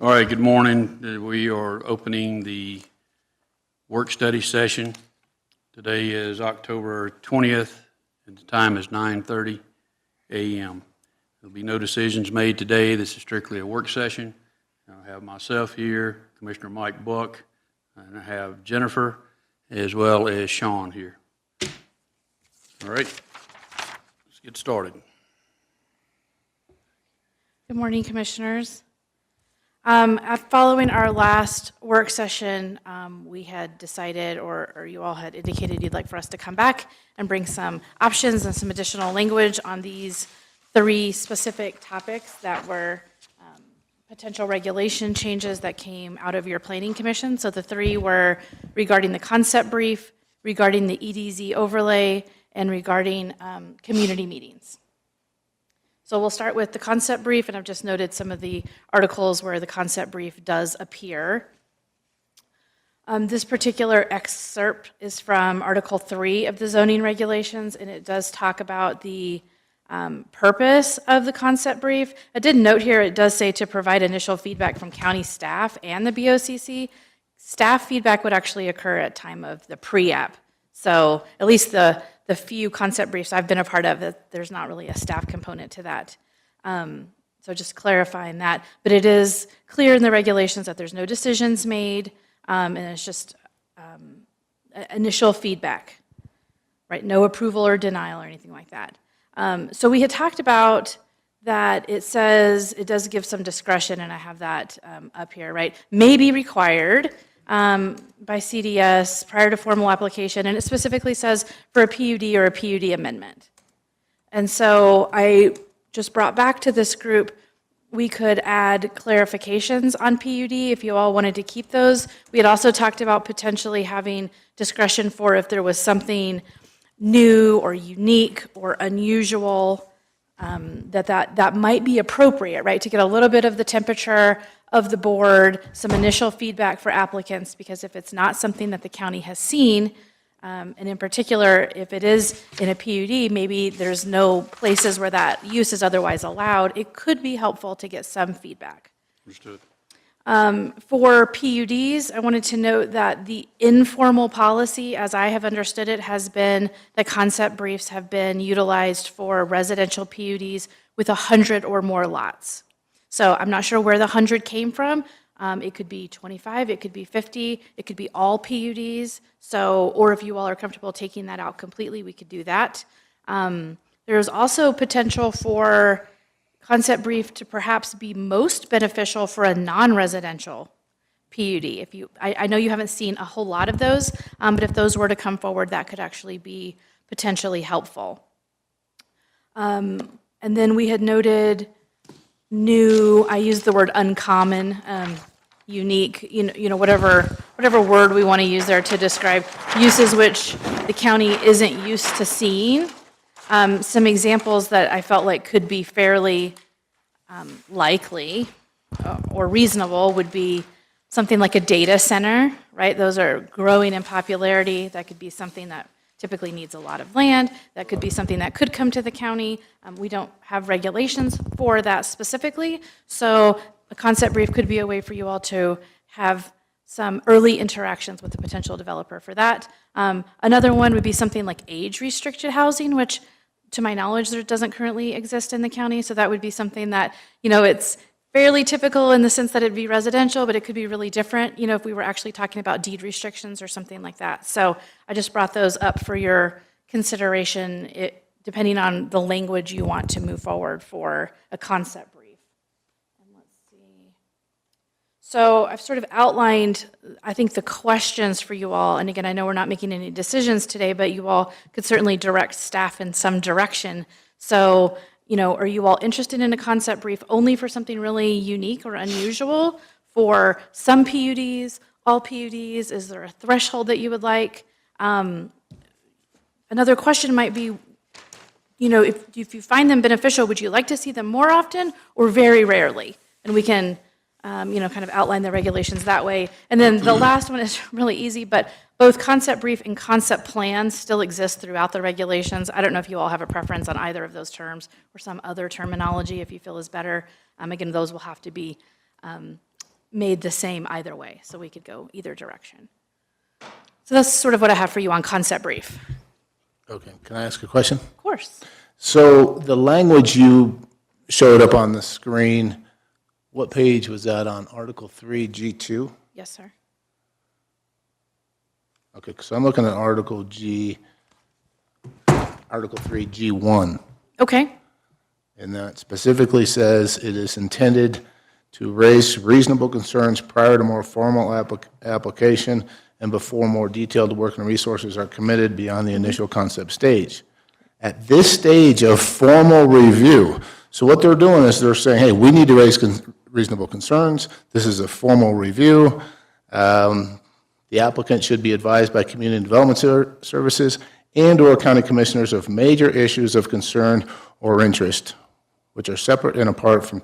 All right, good morning. We are opening the work study session. Today is October 20th, and the time is 9:30 a.m. There'll be no decisions made today. This is strictly a work session. I have myself here, Commissioner Mike Buck, and I have Jennifer, as well as Sean here. All right, let's get started. Good morning, Commissioners. Following our last work session, we had decided, or you all had indicated you'd like for us to come back and bring some options and some additional language on these 3 specific topics that were potential regulation changes that came out of your Planning Commission. So the 3 were regarding the concept brief, regarding the EDZ overlay, and regarding community meetings. So we'll start with the concept brief, and I've just noted some of the articles where the concept brief does appear. This particular excerpt is from Article 3 of the zoning regulations, and it does talk about the purpose of the concept brief. I did note here it does say to provide initial feedback from county staff and the BOCC. Staff feedback would actually occur at time of the pre-app. So at least the few concept briefs I've been a part of, there's not really a staff component to that. So just clarifying that. But it is clear in the regulations that there's no decisions made, and it's just initial feedback, right? No approval or denial or anything like that. So we had talked about that it says, it does give some discretion, and I have that up here, right? May be required by CDS prior to formal application, and it specifically says for a PUD or a PUD amendment. And so I just brought back to this group, we could add clarifications on PUD if you all wanted to keep those. We had also talked about potentially having discretion for if there was something new or unique or unusual that might be appropriate, right? To get a little bit of the temperature of the board, some initial feedback for applicants, because if it's not something that the county has seen, and in particular, if it is in a PUD, maybe there's no places where that use is otherwise allowed, it could be helpful to get some feedback. Understood. For PUDs, I wanted to note that the informal policy, as I have understood it, has been the concept briefs have been utilized for residential PUDs with 100 or more lots. So I'm not sure where the 100 came from. It could be 25, it could be 50, it could be all PUDs. So, or if you all are comfortable taking that out completely, we could do that. There's also potential for concept brief to perhaps be most beneficial for a non-residential PUD. I know you haven't seen a whole lot of those, but if those were to come forward, that could actually be potentially helpful. And then we had noted new, I used the word uncommon, unique, whatever word we want to use there to describe uses which the county isn't used to seeing. Some examples that I felt like could be fairly likely or reasonable would be something like a data center, right? Those are growing in popularity. That could be something that typically needs a lot of land. That could be something that could come to the county. We don't have regulations for that specifically, so a concept brief could be a way for you all to have some early interactions with the potential developer for that. Another one would be something like age-restricted housing, which to my knowledge, there doesn't currently exist in the county, so that would be something that, it's fairly typical in the sense that it'd be residential, but it could be really different, if we were actually talking about deed restrictions or something like that. So I just brought those up for your consideration, depending on the language you want to move forward for a concept brief. And let's see. So I've sort of outlined, I think, the questions for you all. And again, I know we're not making any decisions today, but you all could certainly direct staff in some direction. So, are you all interested in a concept brief only for something really unique or unusual? For some PUDs, all PUDs, is there a threshold that you would like? Another question might be, if you find them beneficial, would you like to see them more often or very rarely? And we can kind of outline the regulations that way. And then the last one is really easy, but both concept brief and concept plan still exist throughout the regulations. I don't know if you all have a preference on either of those terms or some other terminology if you feel is better. Again, those will have to be made the same either way, so we could go either direction. So that's sort of what I have for you on concept brief. Okay, can I ask a question? Of course. So the language you showed up on the screen, what page was that on? Article 3, G2? Yes, sir. Okay, so I'm looking at Article 3, G1, Okay, and that specifically says it is intended to raise reasonable concerns prior to more formal application and before more detailed work and resources are committed beyond the initial concept stage. At this stage of formal review, so what they're doing is they're saying, hey, we need to raise reasonable concerns. This is a formal review. The applicant should be advised by Community Development Services and/or county commissioners of major issues of concern or interest, which are separate and apart from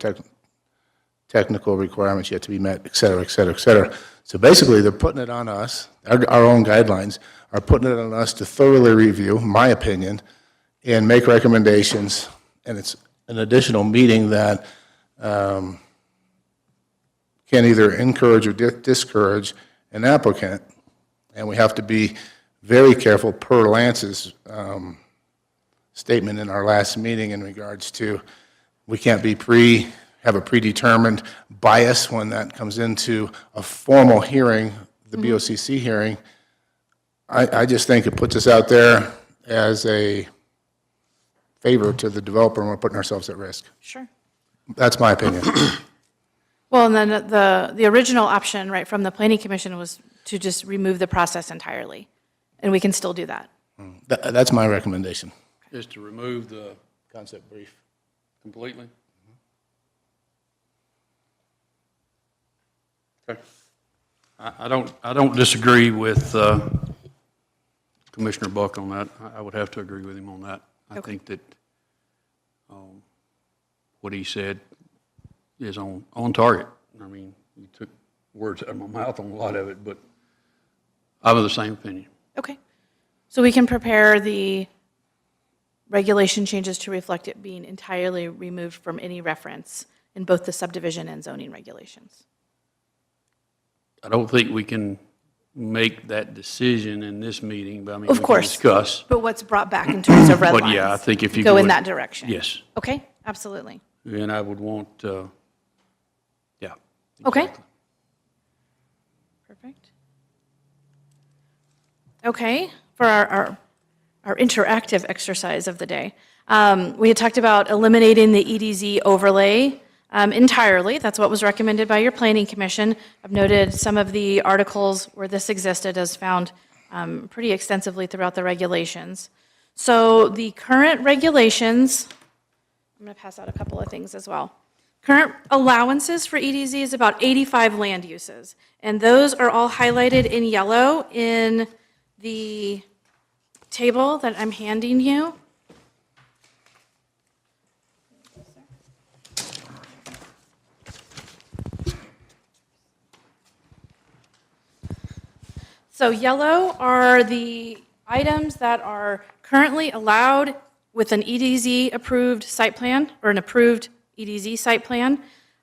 technical requirements yet to be met, et cetera, et cetera, et cetera. So basically, they're putting it on us, our own guidelines are putting it on us to thoroughly review, my opinion, and make recommendations, and it's an additional meeting that can either encourage or discourage an applicant, and we have to be very careful per Lance's statement in our last meeting in regards to we can't be have a predetermined bias when that comes into a formal hearing, the BOCC hearing. I just think it puts us out there as a favor to the developer, and we're putting ourselves at risk. sure. That's my opinion. Well, and then the original option, right, from the Planning Commission was to just remove the process entirely, and we can still do that. That's my recommendation. Is to remove the Concept brief. completely? Okay. I don't disagree with Commissioner Buck on that. I would have to agree with him on that. I Okay. think that what he said is on target. I mean, you took words out of my mouth on a lot of it, but I'm of the same opinion. Okay. So we can prepare the regulation changes to reflect it being entirely removed from any reference in both the subdivision and zoning regulations. I don't think we can make that decision in this meeting, but I mean, Of we can course. discuss. But what's brought back in terms of red But lines? yeah, I think if you go in would- that direction. Yes, Okay, absolutely. and I would want, yeah. Okay. exactly. Perfect. Okay, for our interactive exercise of the day, we had talked about eliminating the EDZ overlay entirely. That's what was recommended by your Planning Commission. I've noted some of the articles where this existed as found pretty extensively throughout the regulations. So the current regulations, I'm going to pass out a couple of things as well. Current allowances for EDZ is about 85 land uses, and those are all highlighted in yellow in the table that I'm handing you. So yellow are the items that are currently allowed with an EDZ-approved site plan, or an approved EDZ site plan,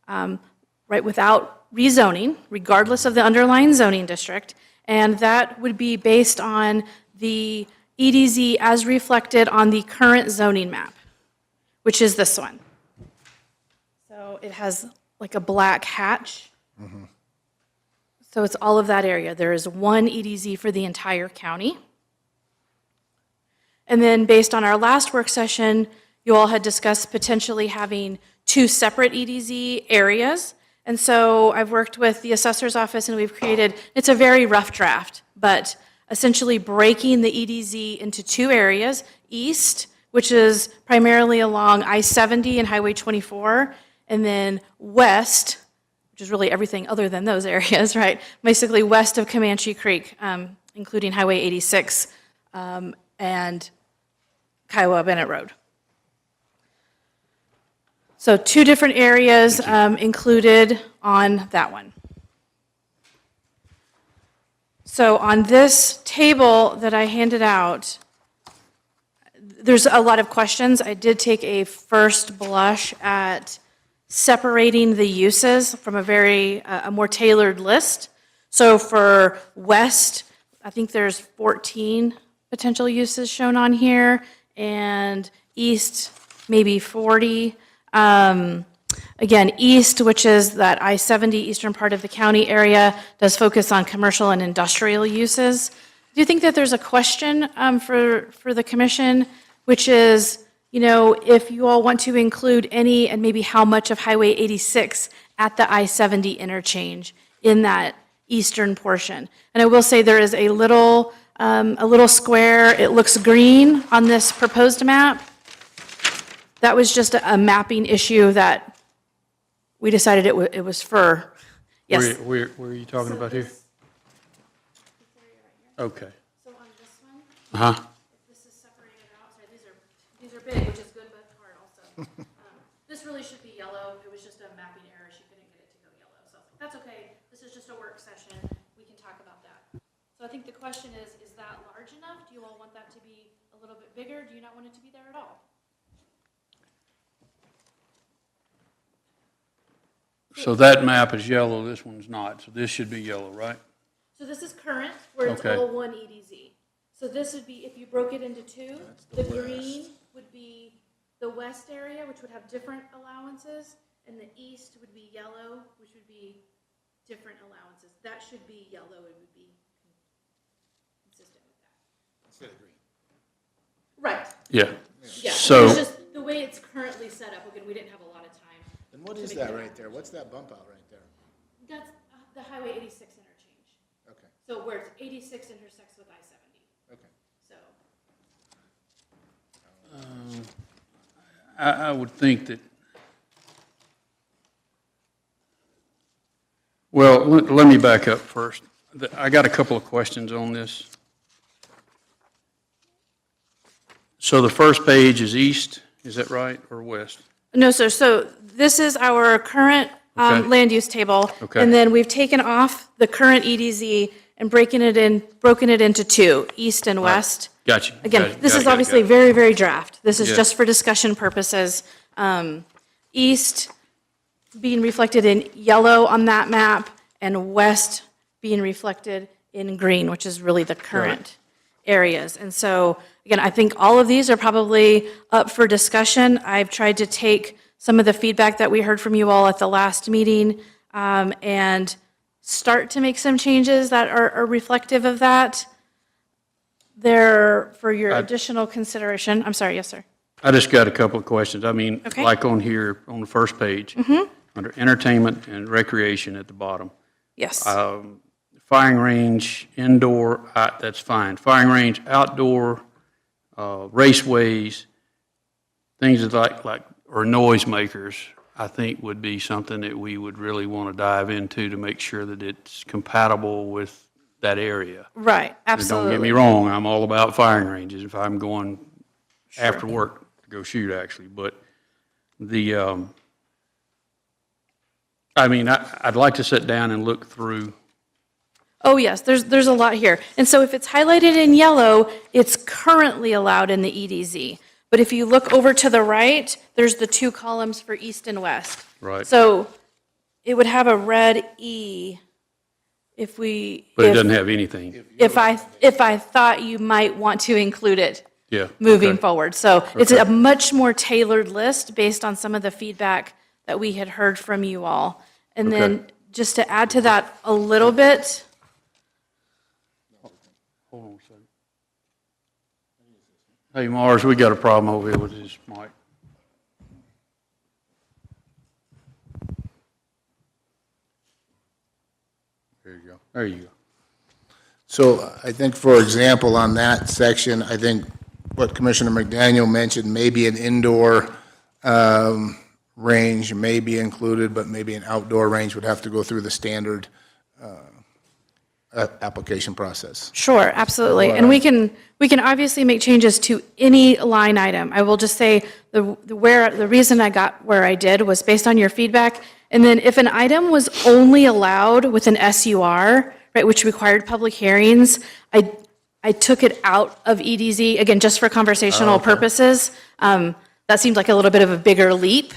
right, without rezoning, regardless of the underlying zoning district, and that would be based on the EDZ as reflected on the current zoning map, which is this one. So it has like a black hatch. So it's all of that area. There is one EDZ for the entire county. And then based on our last work session, you all had discussed potentially having two separate EDZ areas. And so I've worked with the assessor's office and we've created, it's a very rough draft, but essentially breaking the EDZ into two areas, east, which is primarily along I-70 and Highway 24, and then west, which is really everything other than those areas, right? Basically west of Comanche Creek, including Highway 86 and Kiowa Bennett Road. So two different areas included on that one. So on this table that I handed out, there's a lot of questions. I did take a first blush at separating the uses from a more tailored list. So for west, I think there's 14 potential uses shown on here, and east, maybe 40. Again, east, which is that I-70 eastern part of the county area, does focus on commercial and industrial uses. Do you think that there's a question for the commission, which is, if you all want to include any and maybe how much of Highway 86 at the I-70 interchange in that eastern portion? And I will say there is a little square, it looks green on this proposed map. That was just a mapping issue that we decided it was for. Yes. Where are you talking about here? Okay. So on this one, Uh-huh. this is separated out, sorry, these are big, which is good but hard also. This really should be yellow, it was just a mapping error, she couldn't get it to go yellow, so that's okay, this is just a work session, we can talk about that. So I think the question is that large enough? Do you all want that to be a little bit bigger? Do you not want it to be there at all? So that map is yellow, this one's not, so this should be yellow, right? So this is current, where it's Okay. all one EDZ. So this would be, if you broke it into two, the green would be the west area, which would have different allowances, and the east would be yellow, which would be different allowances. That should be yellow, it would be consistent with that. Instead of green. Right, Yeah. yeah. So- It's just the way it's currently set up, again, we didn't have a lot of time. And what is that right there? What's that bump out right there? That's the Highway 86 interchange. Okay, So where it's 86 intersects with I-70, okay. so. I would think that, well, let me back up first. I got a couple of questions on this. So the first page is east, is that right, or west? No, sir. So this is our current Okay. land use table. Okay. And then we've taken off the current EDZ and broken it into two, east and west. Gotcha. Again, Got this it, is got it, obviously got it. very, very draft. This is Yeah. just for discussion purposes. East being reflected in yellow on that map, and west being reflected in green, which is really the current areas. And so, again, I think all of these are probably up for discussion. I've tried to take some of the feedback that we heard from you all at the last meeting and start to make some changes that are reflective of that. There, for your additional consideration, I'm sorry, yes, sir. I just got a couple of questions. I mean, Okay. like on here, on the first page, under entertainment and recreation at the bottom. Yes. Firing range, indoor, that's fine. Firing range, outdoor, raceways, things that or noisemakers, I think would be something that we would really want to dive into to make sure that it's compatible with that area. Right, And absolutely. don't get me wrong, I'm all about firing ranges if I'm going after work to go shoot, actually. But I'd like to sit down and look through. Oh, yes, there's a lot here. And so if it's highlighted in yellow, it's currently allowed in the EDZ. But if you look over to the right, there's the two columns for east and west. Right. So it would have a red E if we. But it if- doesn't have anything. If I thought you might want to include it Yeah. moving okay. forward. So it's Okay. a much more tailored list based on some of the feedback that we had heard from you all. And then Okay. just to add to that a little bit, Hold on a second. Hey, Mars, we got a problem over here with this mic. There you go. There you go. So I think, for example, on that section, I think what Commissioner McDaniel mentioned, maybe an indoor range may be included, but maybe an outdoor range would have to go through the standard application process. sure, absolutely. And we can obviously make changes to any line item. I will just say the reason I got where I did was based on your feedback. And then if an item was only allowed with an SUR, right, which required public hearings, I took it out of EDZ, again, just for conversational purposes. That seemed like a little bit of a bigger leap.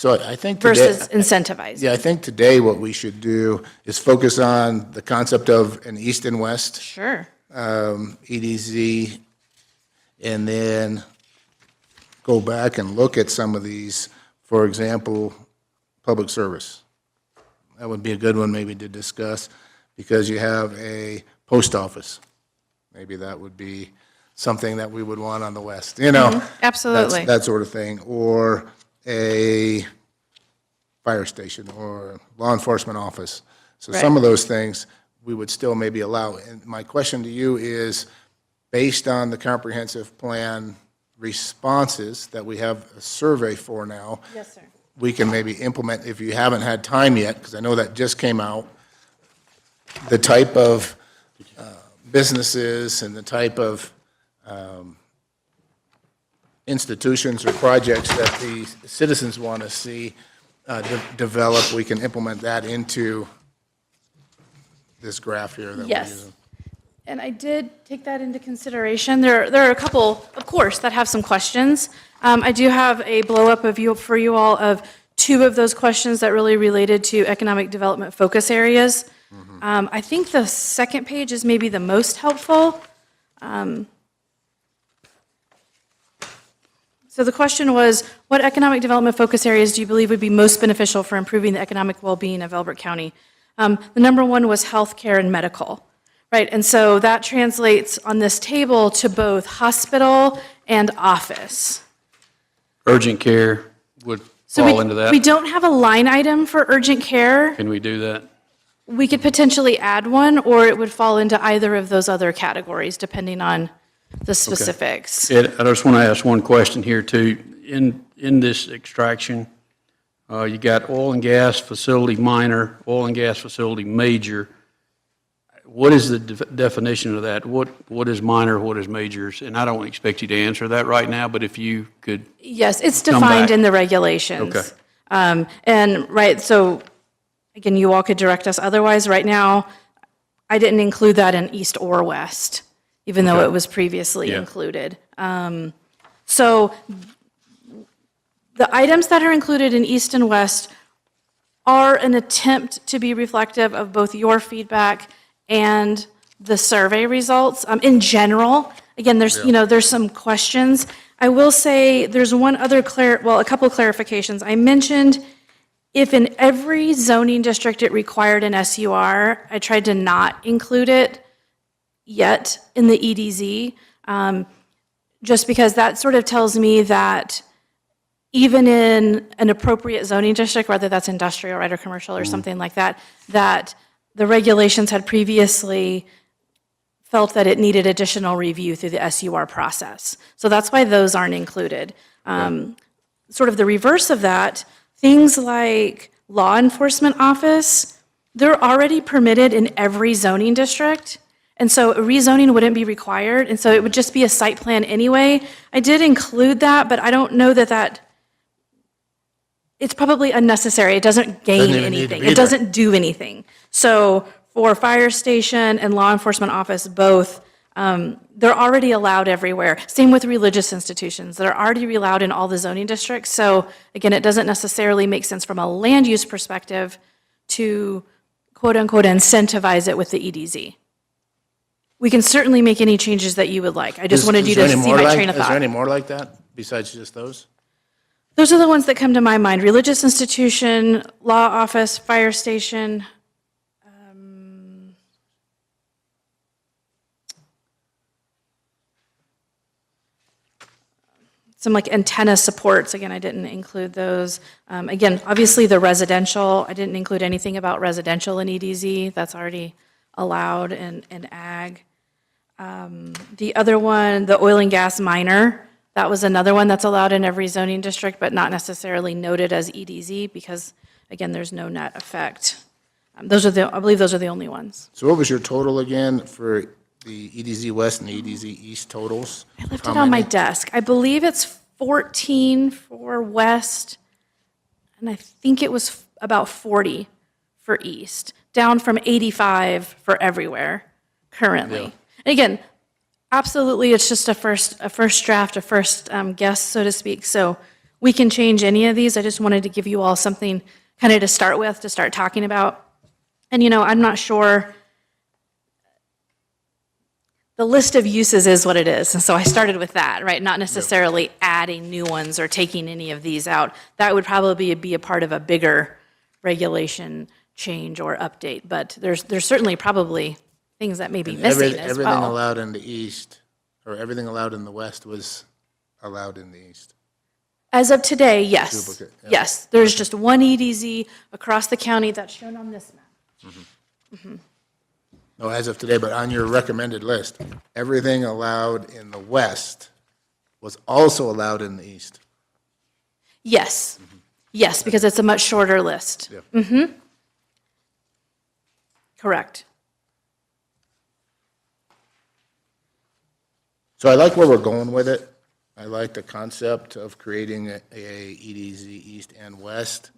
So I think today, versus incentivizing. yeah, I think today what we should do is focus on the concept of an east and west Sure. EDZ, and then go back and look at some of these, for example, public service. That would be a good one maybe to discuss, because you have a post office. Maybe that would be something that we would want on the west, you know? Absolutely. That sort of thing, or a fire station, or law enforcement office. So some of those things we would still maybe allow. And my question to you is, based on the comprehensive plan responses that we have a survey for now, Yes, sir. we can maybe implement, if you haven't had time yet, because I know that just came out, the type of businesses and the type of institutions or projects that the citizens want to see develop, we can implement that into this graph here that we're Yes. using. And I did take that into consideration. There are a couple, of course, that have some questions. I do have a blow-up for you all of two of those questions that really related to economic development focus areas. I think the second page is maybe the most helpful. So the question was, what economic development focus areas do you believe would be most beneficial for improving the economic well-being of Elbert County? The number one was healthcare and medical, right? And so that translates on this table to both hospital and office. Urgent care would So fall into that. we don't have a line item for urgent care. Can we do that? We could potentially add one, or it would fall into either of those other categories, depending on the specifics. Ed, I just want to ask one question here too. In this extraction, you got oil and gas facility minor, oil and gas facility major. What is the definition of that? What is minor, what is majors? And I don't expect you to answer that right now, but if you could. Yes, it's Come defined back. in the regulations. Okay. And, right, so, again, you all could direct us otherwise. Right now, I didn't include that in east or west, even though Okay. it was previously Yeah. included. So the items that are included in east and west are an attempt to be reflective of both your feedback and the survey results. In general, again, there's some questions. I will say there's one other a couple of clarifications. I mentioned if in every zoning district it required an SUR, I tried to not include it yet in the EDZ, just because that sort of tells me that even in an appropriate zoning district, whether that's industrial, right, or commercial, or something like that, that the regulations had previously felt that it needed additional review through the SUR process. So that's why those aren't included. Sort of the reverse of that, things like law enforcement office, they're already permitted in every zoning district, and so a rezoning wouldn't be required, and so it would just be a site plan anyway. I did include that, but I don't know that it's probably unnecessary. It doesn't gain Doesn't even need to anything. be It there. doesn't do anything. So for fire station and law enforcement office, both, they're already allowed everywhere. Same with religious institutions. They're already allowed in all the zoning districts. So again, it doesn't necessarily make sense from a land use perspective to quote-unquote incentivize it with the EDZ. We can certainly make any changes that you would like. I just wanted you to see my train of Is there thought. any more like that besides just those? Those are the ones that come to my mind: religious institution, law office, fire station. Some like antenna supports, again, I didn't include those. Again, obviously the residential, I didn't include anything about residential in EDZ. That's already allowed in ag. The other one, the oil and gas minor, that was another one that's allowed in every zoning district, but not necessarily noted as EDZ because, again, there's no net effect. I believe those are the only ones. So what was your total again for the EDZ West and the EDZ East totals? I left it on my desk. I believe it's 14 for west, and I think it was about 40 for east, down from 85 for everywhere currently. And again, absolutely, it's just a first draft, a first guess, so to speak. So we can change any of these. I just wanted to give you all something kind of to start with, to start talking about. And, I'm not sure, the list of uses is what it is. And so I started with that, right? Not necessarily adding new ones or taking any of these out. That would probably be a part of a bigger regulation change or update. But there's certainly probably things that may be missing as Everything well. allowed in the east, or everything allowed in the west was allowed in the east. As of today, yes. Duplicate, yeah. Yes, there's just one EDZ across the county that's shown on this map. No, as of today, but on your recommended list, everything allowed in the west was also allowed in the east. Yes, yes, because it's a much shorter list. Yeah. Correct. So I like where we're going with it. I like the concept of creating a EDZ east and west.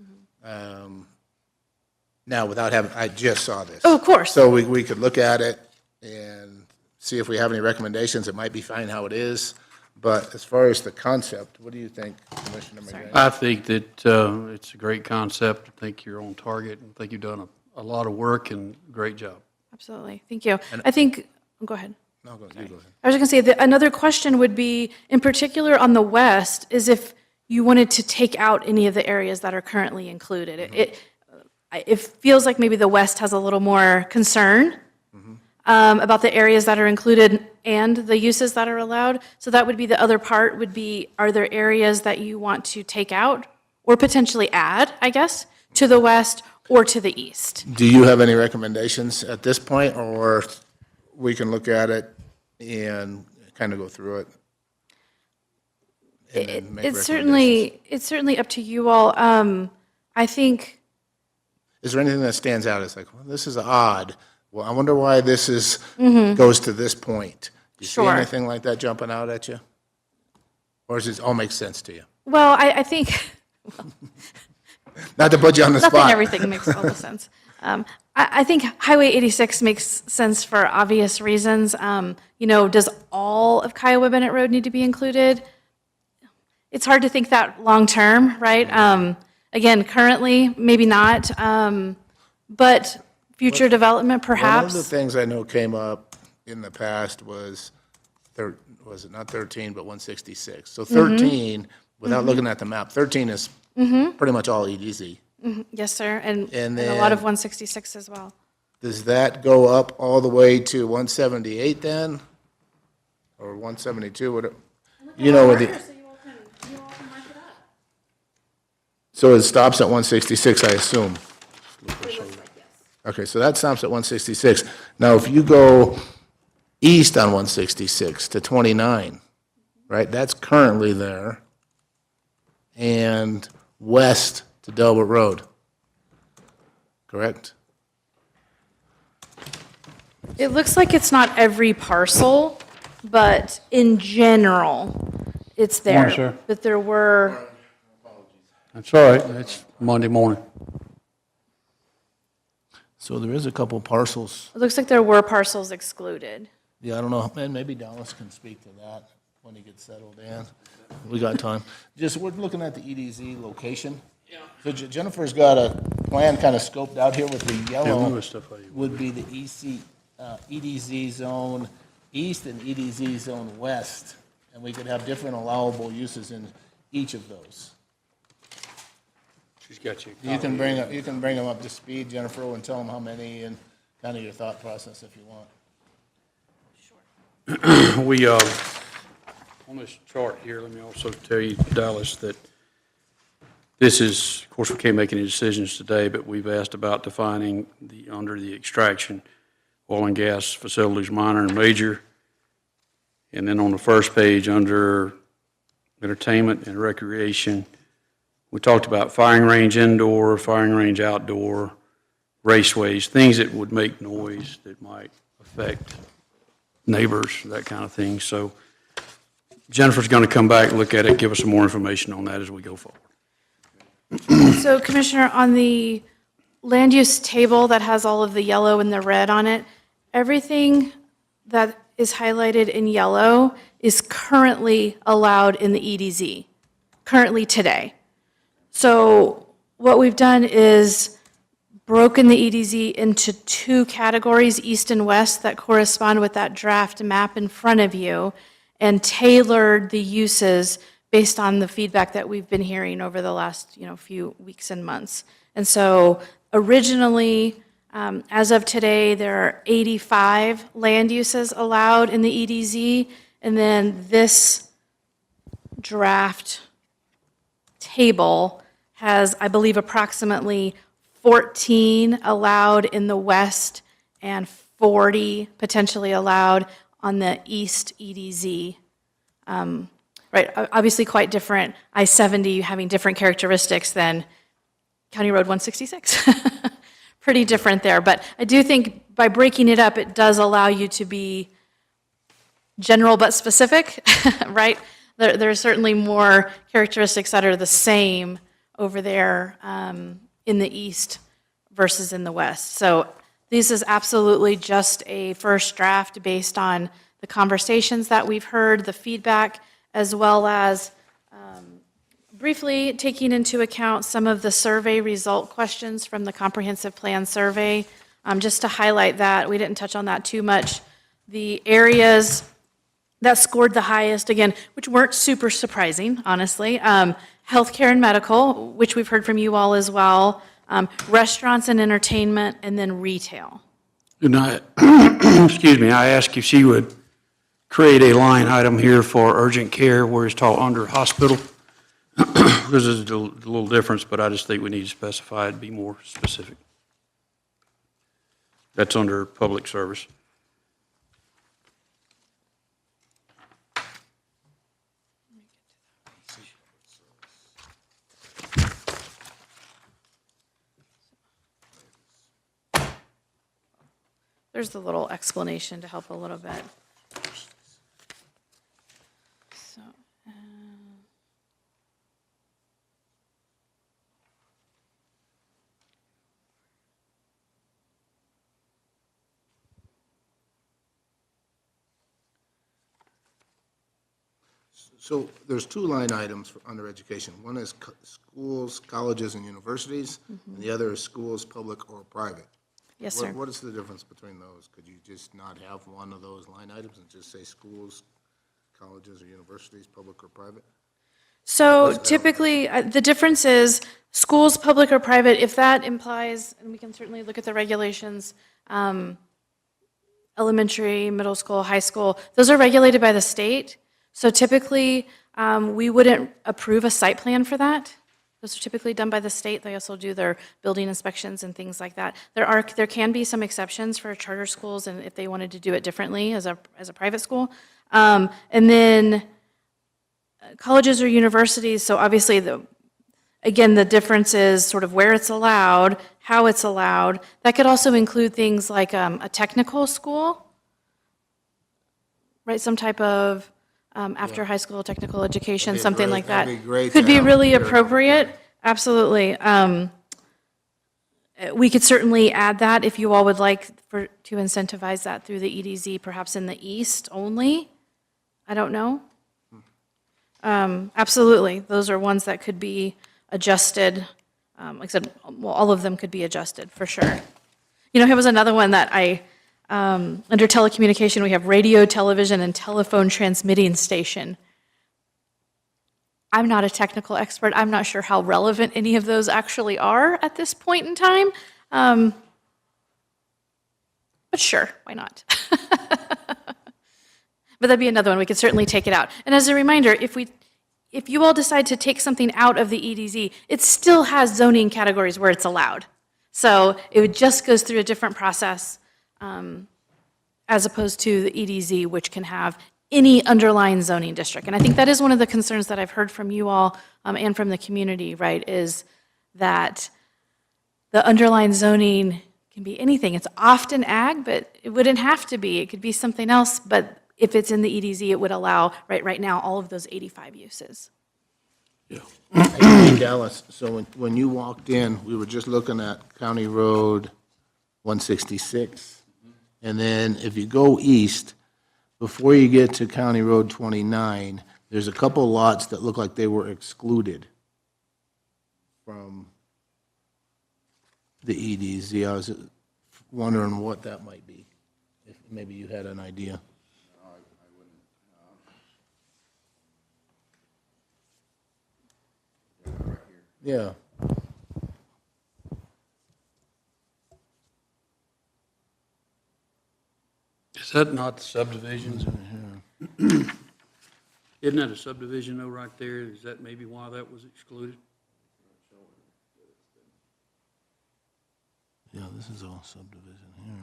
Now, without having, I just saw this. Oh, of course. So we could look at it and see if we have any recommendations. It might be fine how it is. But as far as the concept, what do you think, Commissioner McGinn? I think that it's a great concept. I think you're on target. I think you've done a lot of work and great job. Absolutely, thank you. I think, go ahead. No, you go ahead. I was going to say that another question would be, in particular on the west, is if you wanted to take out any of the areas that are currently included. It feels like maybe the west has a little more concern about the areas that are included and the uses that are allowed. So that would be the other part, would be, are there areas that you want to take out or potentially add, I guess, to the west or to the east? Do you have any recommendations at this point, or we can look at it and kind of go through it? And then make It's recommendations? certainly up to you all. I think, Is there anything that stands out as like, well, this is odd? Well, I wonder why this is, goes to this point. Do you see Sure. anything like that jumping out at you? Or does it all make sense to you? well, I think, Not to put you on the nothing, spot. everything makes all the sense. I think Highway 86 makes sense for obvious reasons. Does all of Kiowa Bennett Road need to be included? It's hard to think that long-term, right? Again, currently, maybe not, but future development, One of the perhaps. things I know came up in the past was, was it not 13, but 166? So 13, without looking at the map, 13 is pretty much all EDZ. Yes, sir, and And a lot of then- 166 as well. Does that go up all the way to 178 then? Or 172? What? You know, so it stops at 166, I assume? Okay, so that stops at 166. Now, if you go east on 166 to 29, right, that's currently there, and west to Delbert Road, correct? It looks like it's not every parcel, but in general, it's there. Morning, sir. But there were, That's all right. It's Monday morning. So there is a couple parcels. it looks like there were parcels excluded. Yeah, I don't know, man, maybe Dallas can speak to that when he gets settled in. We got time. Just, we're looking at the EDZ location. Yeah. So Jennifer's got a plan kind of scoped out here with the Yeah, yellow. move this stuff out of your way. Would be the EDZ zone east and EDZ zone west. And we could have different allowable uses in each of those. She's got you. You can bring them up to speed, Jennifer, and tell them how many and kind of your thought process if you want. We, on this chart here, let me also tell you, Dallas, that this is, of course, we can't make any decisions today, but we've asked about defining under the extraction, oil and gas facilities, minor and major. And then on the first page, under entertainment and recreation, we talked about firing range indoor, firing range outdoor, raceways, things that would make noise that might affect neighbors, that kind of thing. So Jennifer's going to come back and look at it, give us some more information on that as we go forward. So Commissioner, on the land use table that has all of the yellow and the red on it, everything that is highlighted in yellow is currently allowed in the EDZ. currently today. So what we've done is broken the EDZ into two categories, east and west, that correspond with that draft map in front of you, and tailored the uses based on the feedback that we've been hearing over the last few weeks and months. And so originally, as of today, there are 85 land uses allowed in the EDZ, and then this draft table has, I believe, approximately 14 allowed in the west and 40 potentially allowed on the east EDZ. Right, obviously quite different. I-70 having different characteristics than County Road 166. Pretty different there, but I do think by breaking it up, it does allow you to be general but specific, right? There are certainly more characteristics that are the same over there in the east versus in the west. So this is absolutely just a first draft based on the conversations that we've heard, the feedback, as well as briefly taking into account some of the survey result questions from the comprehensive plan survey. Just to highlight that, we didn't touch on that too much. The areas that scored the highest, again, which weren't super surprising, honestly, healthcare and medical, which we've heard from you all as well, restaurants and entertainment, and then retail. And excuse me, I asked if she would create a line item here for urgent care where it's taught under hospital. This is a little difference, but I just think we need to specify it, be more specific. That's under public service. There's the little explanation to help a little bit. So there's two line items under education. One is schools, colleges, and universities, and the other is schools, public or private. Yes, sir. What is the difference between those? Could you just not have one of those line items and just say schools, colleges, or universities, public or private? So typically, the difference is schools, public or private, if that implies, and we can certainly look at the regulations, elementary, middle school, high school, those are regulated by the state. So typically, we wouldn't approve a site plan for that. Those are typically done by the state. They also do their building inspections and things like that. There can be some exceptions for charter schools and if they wanted to do it differently as a private school. And then colleges or universities, so obviously again, the difference is sort of where it's allowed, how it's allowed. That could also include things like a technical school, right? Some type of after high school technical education, something like that. That'd be great Could to be have really here. appropriate, absolutely. We could certainly add that if you all would like to incentivize that through the EDZ, perhaps in the east only. I don't know. Absolutely, those are ones that could be adjusted. Like I said, well, all of them could be adjusted, for sure. Here was another one that under telecommunication, we have radio, television, and telephone transmitting station. I'm not a technical expert. I'm not sure how relevant any of those actually are at this point in time. But sure, why not? But that'd be another one. We could certainly take it out. And as a reminder, if you all decide to take something out of the EDZ, it still has zoning categories where it's allowed. So it just goes through a different process as opposed to the EDZ, which can have any underlying zoning district. And I think that is one of the concerns that I've heard from you all and from the community, right, is that the underlying zoning can be anything. It's often ag, but it wouldn't have to be. It could be something else, but if it's in the EDZ, it would allow, right now, all of those 85 uses. Hey, Dallas, so when you walked in, we were just looking at County Road 166. And then if you go east, before you get to County Road 29, there's a couple lots that look like they were excluded from the EDZ. I was wondering what that might be, if maybe you had an idea. Yeah. Is that not the subdivisions? Isn't that a subdivision though, right there? Is that maybe why that was excluded? Yeah, this is all subdivision here.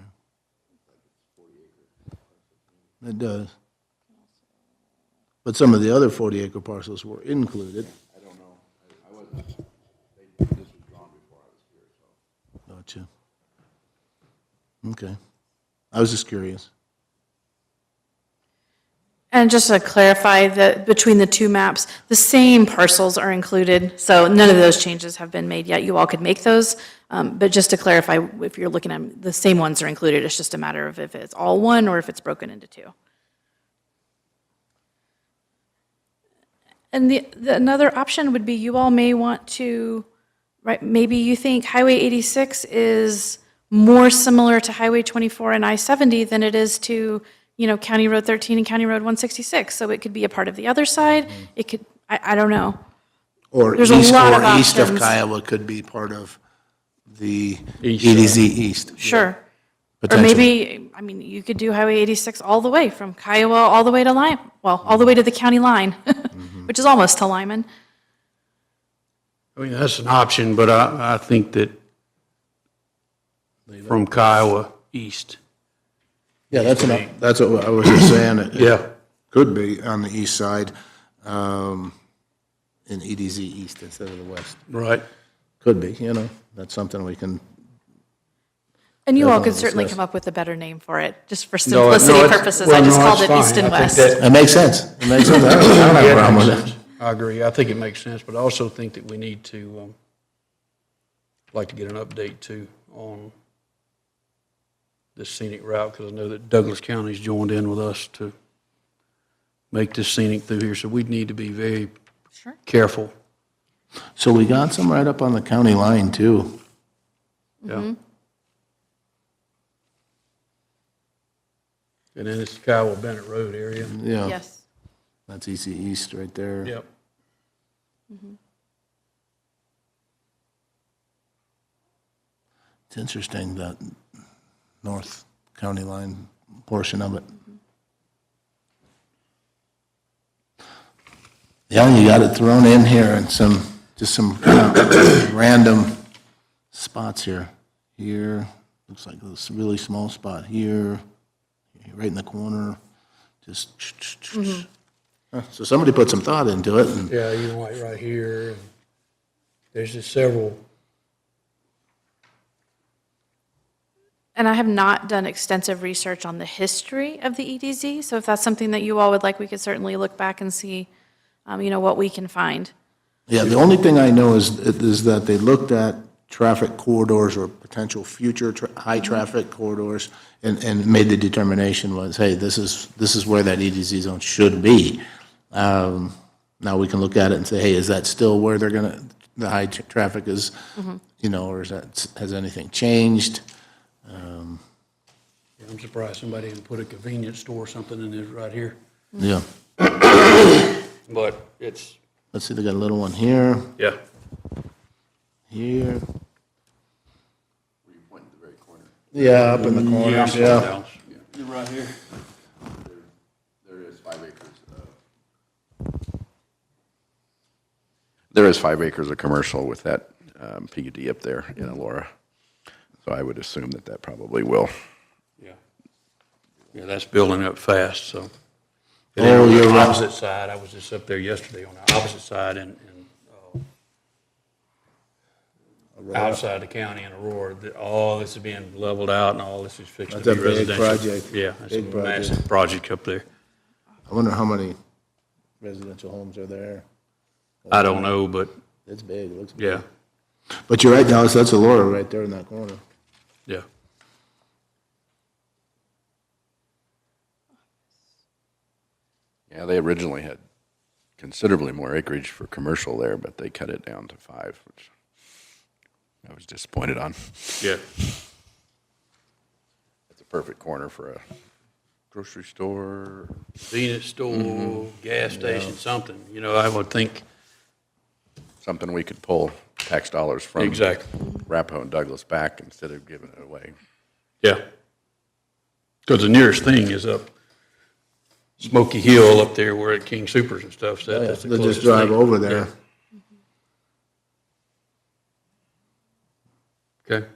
It does. But some of the other 40-acre parcels were included. I don't know. I wasn't, this was drawn before I was here, so. Gotcha. Okay. I was just curious. And just to clarify that between the two maps, the same parcels are included, so none of those changes have been made yet. You all could make those, but just to clarify, if you're looking at, the same ones are included, it's just a matter of if it's all one or if it's broken into two. And another option would be you all may want to, right, maybe you think Highway 86 is more similar to Highway 24 and I-70 than it is to, you know, County Road 13 and County Road 166. So it could be a part of the other side. It could, I don't know. Or There's a east, lot of or east of options. Kiowa could be part of the East EDZ East. Sure. Or Potentially. maybe, I mean, you could do Highway 86 all the way from Kiowa all the way to Lyman, well, all the way to the county line, which is almost to Lyman. I mean, that's an option, but I think that from Kiowa east. Yeah, that's what I was just saying. It Yeah. could be on the east side, in EDZ East instead of the west. Right. Could be, you know, that's something we can, And you all could Definitely certainly discuss. come up with a better name for it, just for No, simplicity it's- purposes. well, I just no, called it's it East fine. and I think West. that- it makes sense. It makes sense. I don't have a Yeah, problem it with makes it. sense. I agree. I think it makes sense, but I also think that we need to, like to get an update too on this scenic route, because I know that Douglas County's joined in with us to make this scenic through here, so we need to be very Sure. careful. So we got some right up on the county line too. Yeah. And then it's Kiowa Bennett Road area. Yeah, Yes. that's EC East right there. Yep. It's interesting, that north county line portion of it. Yeah, you got it thrown in here and just some random spots here. Here, looks like this really small spot here, right in the corner, just. Huh, so somebody put some thought into it, and Yeah, you know, like right here, and there's just several. And I have not done extensive research on the history of the EDZ, so if that's something that you all would like, we could certainly look back and see, you know, what we can find. yeah, the only thing I know is that they looked at traffic corridors or potential future high-traffic corridors and made the determination was, hey, this is where that EDZ zone should be. Now we can look at it and say, hey, is that still where the high traffic is, you know, or has anything changed? I'm surprised somebody didn't put a convenience store or something in this right here, Yeah. but it's, Let's see, they got a little one here, yeah. here. Were you pointing at the very corner? Yeah, up in the corner, Yeah, I'm yeah. somewhere else. You're right here. There is 5 acres. There is 5 acres of commercial with that PUD up there in Elora. So I would assume that probably will. Yeah. Yeah, that's building up fast, so. And Oh, then on you're the right. opposite side, I was just up there yesterday on the opposite side and outside the county in Aurora, that all this is being leveled out and all this is fixed to That's be a big residential. project. Yeah, that's a Big project. massive project up there. I wonder how many residential homes are there. I don't know, but It's big, it looks big. yeah, But you're right, Dallas, that's Elora right there in that corner. yeah. Yeah, they originally had considerably more acreage for commercial there, but they cut it down to 5, which I was disappointed on. Yeah. It's a perfect corner for a grocery store. Convenience store, gas station, something, I would think. Something we could pull tax dollars from. Exactly. Arapahoe and Douglas back instead of giving it away. Yeah. Because the nearest thing is up Smoky Hill up there where at King Supers and stuff. So that's the They'll just closest drive thing. over there. Yeah. Okay.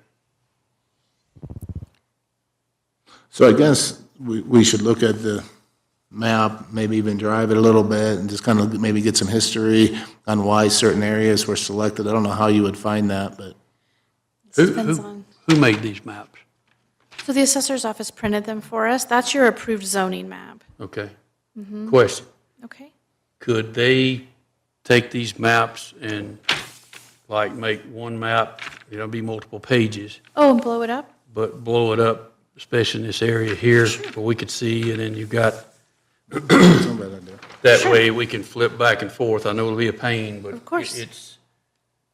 So I guess we should look at the map, maybe even drive it a little bit, and just kind of maybe get some history on why certain areas were selected. I don't know how you would find that, but Depends on. Who made these maps? So the assessor's office printed them for us. That's your approved zoning map. Okay. Question. Okay? Could they take these maps and like make one map, be multiple pages, Oh, and blow it up? but blow it up, especially in this area here where we could see, and then you've got, somebody out there. that way we can flip back and forth. I know it'll be a pain, but Of course. it's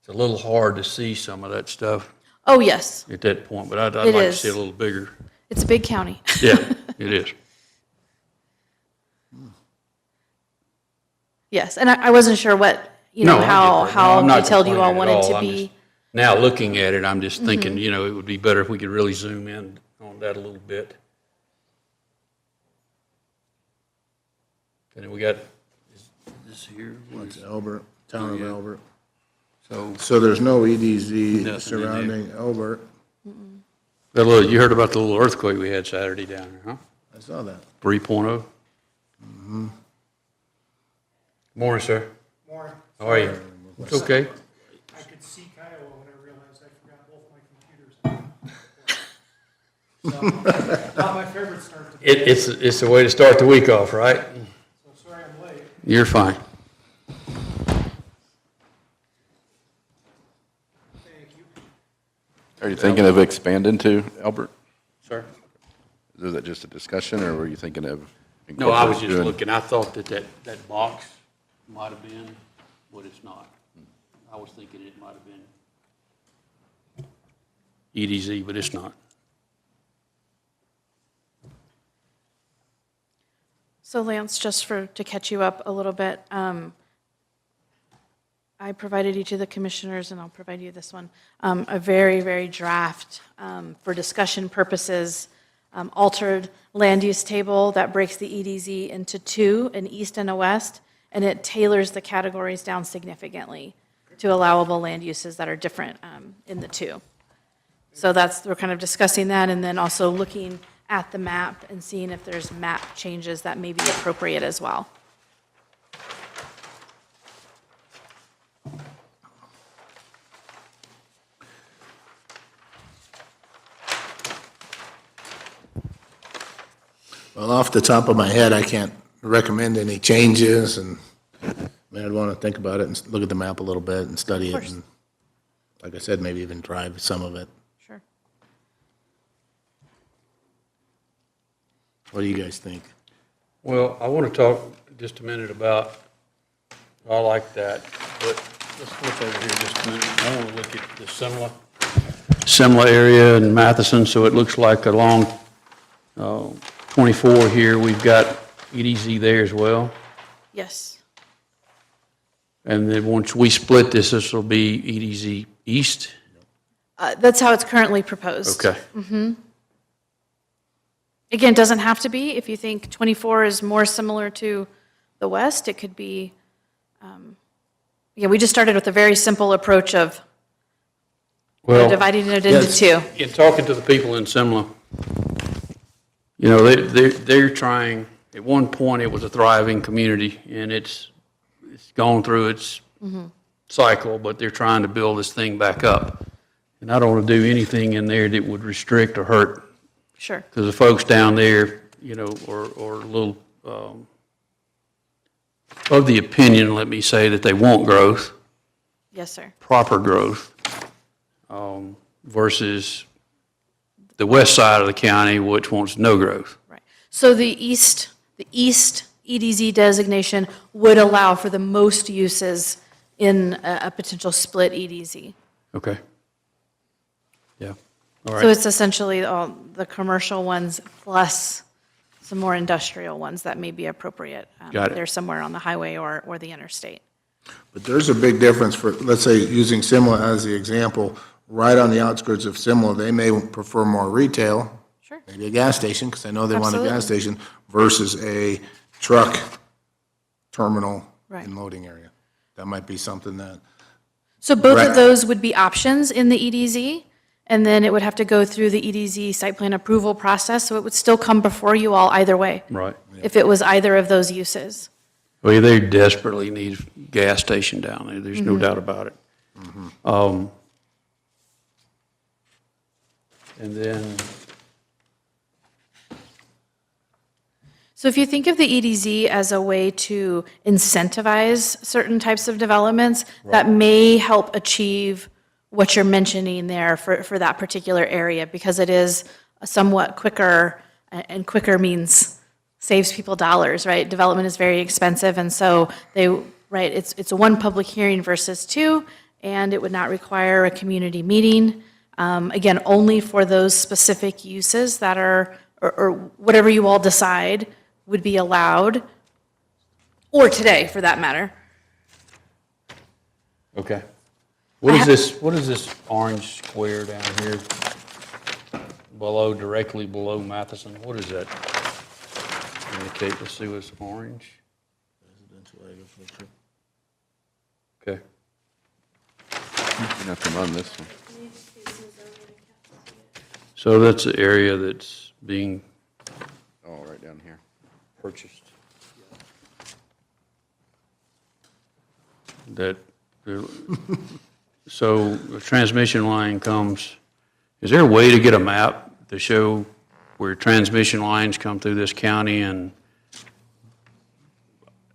a little hard to see some of that stuff Oh, yes. at that point, but I'd It like to is. see it a little bigger. It's a big county. Yeah, it is. Yes, and I wasn't sure what, No, I get how that. No, I'm not detailed you all complaining at wanted all. to I'm be. just- Now, looking at it, I'm just Mm-hmm. thinking, it would be better if we could really zoom in on that a little bit. And then we got, is this here? It's Elbert, town of Yeah. Elbert. So, So there's no EDZ Nothing in there. surrounding Elbert. you heard about the little earthquake we had Saturday down there, huh? I saw that. 3.0? Morning, sir. Morning. How are you? It's okay. I could see Kiowa when I realized I forgot both my computers. So, not my favorite start to the day, It's the way to start the week off, right? so sorry I'm late. You're fine. Thank you. Are you thinking of expanding to Elbert? Sir? Is that just a discussion, or were you thinking of? No, I was just doing- looking, I thought that box might have been, but it's not. I was thinking it might have been EDZ, but it's not. So Lance, just to catch you up a little bit, I provided each of the commissioners, and I'll provide you this one, a very, very draft, for discussion purposes, altered land use table that breaks the EDZ into two, an east and a west, and it tailors the categories down significantly to allowable land uses that are different in the two. So we're kind of discussing that, and then also looking at the map and seeing if there's map changes that may be appropriate as well. Well, off the top of my head, I can't recommend any changes, and I'd want to think about it and look at the map a little bit and study it. course. And like I said, maybe even drive some of it. Sure. What do you guys think? Well, I want to talk just a minute about, I like that, but let's flip over here just a minute. I want to look at the Semla area in Matheson, so it looks like along 24 here, we've got EDZ there as well. Yes. And then once we split this, this will be EDZ East? That's how it's currently proposed. Okay. Again, it doesn't have to be. If you think 24 is more similar to the west, it could be, we just started with a very simple approach of dividing it into yes. two. In talking to the people in Semla, they're trying, at one point, it was a thriving community, and it's gone through its cycle, but they're trying to build this thing back up. And I don't want to do anything in there that would restrict or hurt, Sure. because the folks down there, are a little of the opinion, let me say, that they want growth, Yes, sir. proper growth, versus the west side of the county, which wants no growth. Right. So the east EDZ designation would allow for the most uses in a potential split EDZ. Okay. Yeah, all So right, it's essentially all the commercial ones plus some more industrial ones that may be appropriate. Got it. They're somewhere on the highway or the interstate. But there's a big difference for, let's say, using Simla as the example, right on the outskirts of Simla, they may prefer more retail, Sure. maybe a gas station, because they know they want a gas Absolutely. station, versus a truck terminal Right. and loading area. That might be something that, So both Right. of those would be options in the EDZ, and then it would have to go through the EDZ site plan approval process, so it would still come before you all either way, right. if it was either of those uses. Well, they desperately need a gas station down there, there's no doubt about it. And then, So if you think of the EDZ as a way to incentivize certain types of developments, that may help achieve what you're mentioning there for that particular area, because it is somewhat quicker, and quicker means saves people dollars, right? Development is very expensive, and so right, it's a one public hearing versus two, and it would not require a community meeting. Again, only for those specific uses that are, or whatever you all decide would be allowed, or today, for that matter. okay. What is this orange square down here below, directly below Matheson? What does that indicate? Let's see what's orange. Okay, Nothing on this one. so that's the area that's being Oh, right down here. purchased. That, so the transmission line comes, is there a way to get a map to show where transmission lines come through this county? And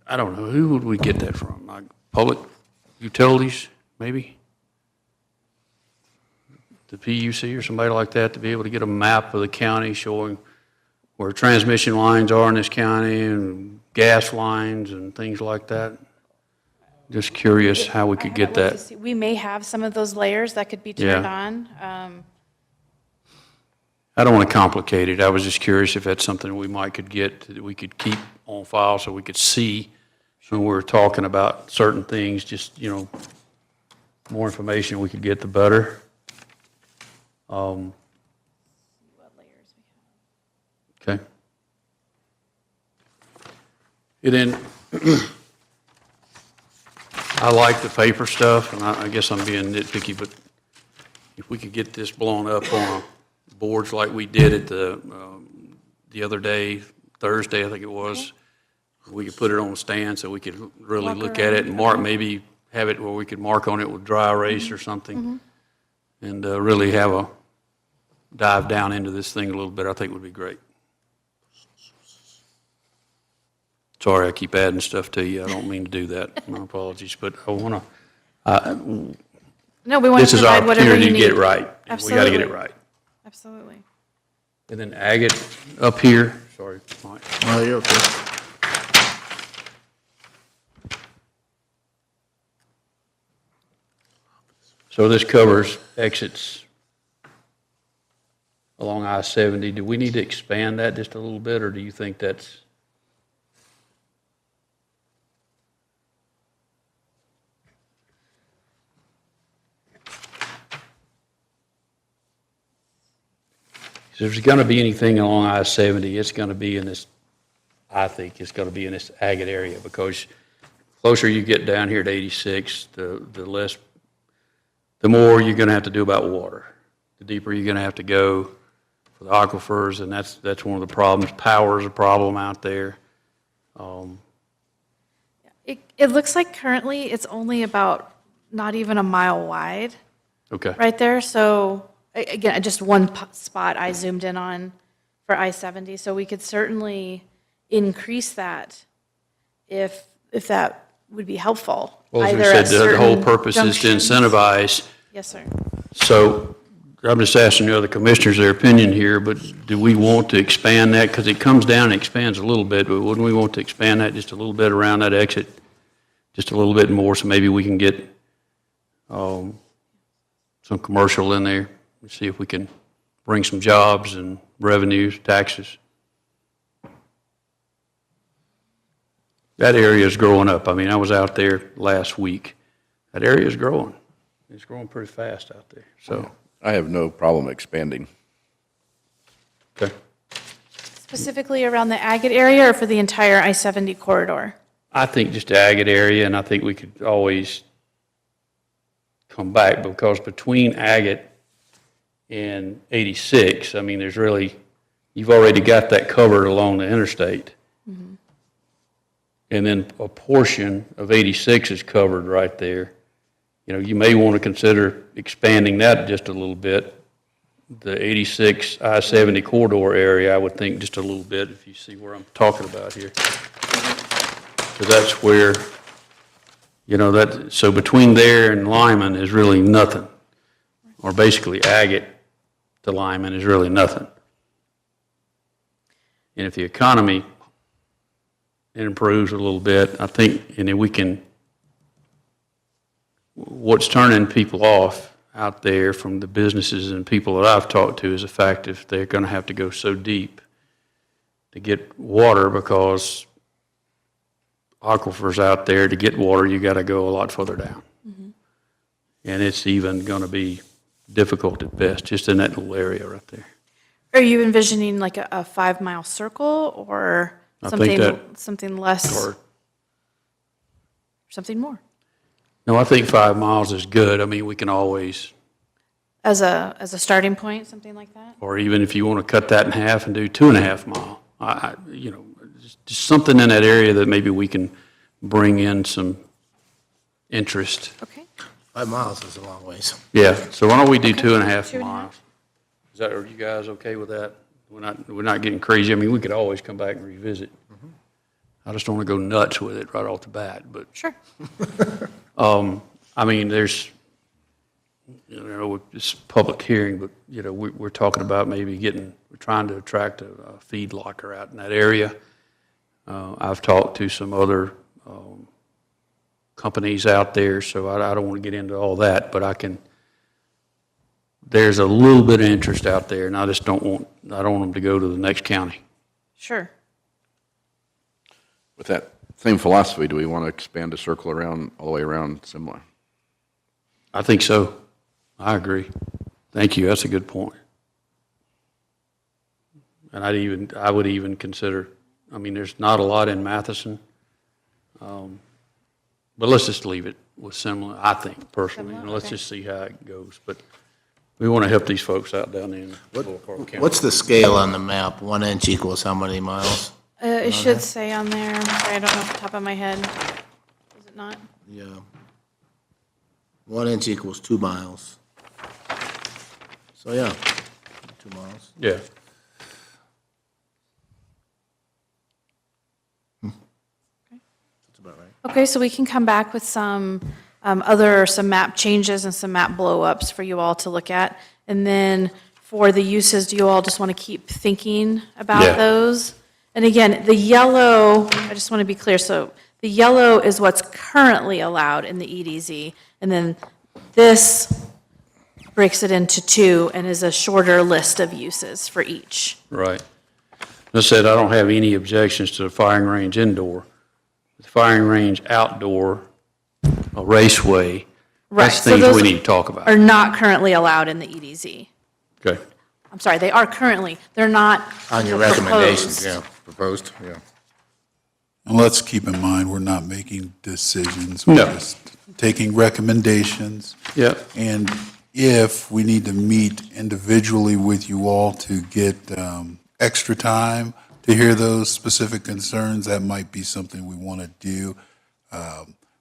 I don't know, who would we get that from? Like public utilities, maybe? The PUC or somebody like that, to be able to get a map of the county showing where transmission lines are in this county and gas lines and things like that? Just curious how we could get that. We may have some of those layers that could be turned Yeah. on. I don't want to complicate it. I was just curious if that's something we might could get, that we could keep on file so we could see when we're talking about certain things, just, more information we could get, the better. Okay. And then, I like the paper stuff, and I guess I'm being nitpicky, but if we could get this blown up on boards like we did at the other day, Thursday, I think it was, we could put it on a stand so we could really Walk look at it around. and mark, maybe have it where we could mark on it with dry erase or something, and really have a dive down into this thing a little bit, I think would be great. Sorry, I keep adding stuff to you. I don't mean to do that. My apologies, but I want to, No, we want this to is our provide whatever opportunity you to need. get it right. and We got to get it Absolutely. right. Absolutely. And then agate up here, sorry, Mike. oh, you're okay. So this covers exits along I-70. Do we need to expand that just a little bit, or do you think that's? If there's going to be anything along I-70, it's going to be in this, I think it's going to be in this agate area, because closer you get down here to 86, the less, the more you're going to have to do about water. The deeper you're going to have to go for the aquifers, and that's one of the problems. Power is a problem out there. It looks like currently it's only about not even a mile wide Okay. right there. So again, just one spot I zoomed in on for I-70. So we could certainly increase that if that would be helpful. Well, as we either said, at the whole certain purpose is to junctions. incentivize. Yes, sir. So I'm just asking the other commissioners their opinion here, but do we want to expand that? Because it comes down and expands a little bit, but wouldn't we want to expand that just a little bit around that exit? Just a little bit more, so maybe we can get some commercial in there, and see if we can bring some jobs and revenues, taxes. That area is growing up. I mean, I was out there last week. That area is growing. It's growing pretty fast out there, so. I have no problem expanding. Okay. Specifically around the Agate area or for the entire I-70 corridor? I think just the Agate area, and I think we could always come back, because between Agate and 86, I mean, there's really, you've already got that covered along the interstate. And then a portion of 86 is covered right there. You know, you may want to consider expanding that just a little bit. The 86 I-70 corridor area, I would think just a little bit, if you see where I'm talking about here. Because that's where, you know, that, so between there and Lyman is really nothing. Or basically Agate to Lyman is really nothing. And if the economy improves a little bit, I think, and then we can, what's turning people off out there from the businesses and people that I've talked to is the fact if they're going to have to go so deep to get water, because aquifers out there, to get water, you got to go a lot further down. And it's even going to be difficult at best, just in that little area right there. Are you envisioning like a 5-mile circle or I think something less, Or, something more? no, I think 5 miles is good. I mean, we can always, As a starting point, something like that? or even if you want to cut that in half and do 2.5 mile, you know, just something in that area that maybe we can bring in some interest. Okay. 5 miles is a long ways. Yeah, so why don't we do Okay, 2.5 2.5. miles? Is that, are you guys okay with that? We're not getting crazy. I mean, we could always come back and revisit. I just don't want to go nuts with it right off the bat, but, Sure. I mean, there's, you know, it's a public hearing, but, you know, we're talking about maybe we're trying to attract a feed locker out in that area. I've talked to some other companies out there, so I don't want to get into all that, but there's a little bit of interest out there, and I don't want them to go to the next county. Sure. With that same philosophy, do we want to expand a circle around, all the way around similar? I think so. I agree. Thank you. That's a good point. And I would even consider, I mean, there's not a lot in Matheson, but let's just leave it with similar, I think, personally. Similar, And let's okay. just see how it goes. But we want to help these folks out down there in Little Park County. What's the scale on the map? 1 inch equals how many miles? It should say on there, I don't know off the top of my head. Is it not? Yeah. 1 inch equals 2 miles. So, yeah, 2 miles. Yeah. That's about right. Okay, so we can come back with some some map changes and some map blow-ups for you all to look at. And then for the uses, do you all just want to keep thinking about Yeah. those? And again, the yellow, I just want to be clear, so the yellow is what's currently allowed in the EDZ. And then this breaks it into 2 and is a shorter list of uses for each. Right. I said, I don't have any objections to the firing range indoor. The firing range outdoor, a raceway, Right, that's so things those we need to talk about. Are not currently allowed in the EDZ. Okay. I'm sorry, they are currently, they're not On your proposed. recommendations, yeah, proposed, yeah. And let's keep in mind, we're not making decisions. We're No. just taking recommendations. Yeah. And if we need to meet individually with you all to get extra time to hear those specific concerns, that might be something we want to do.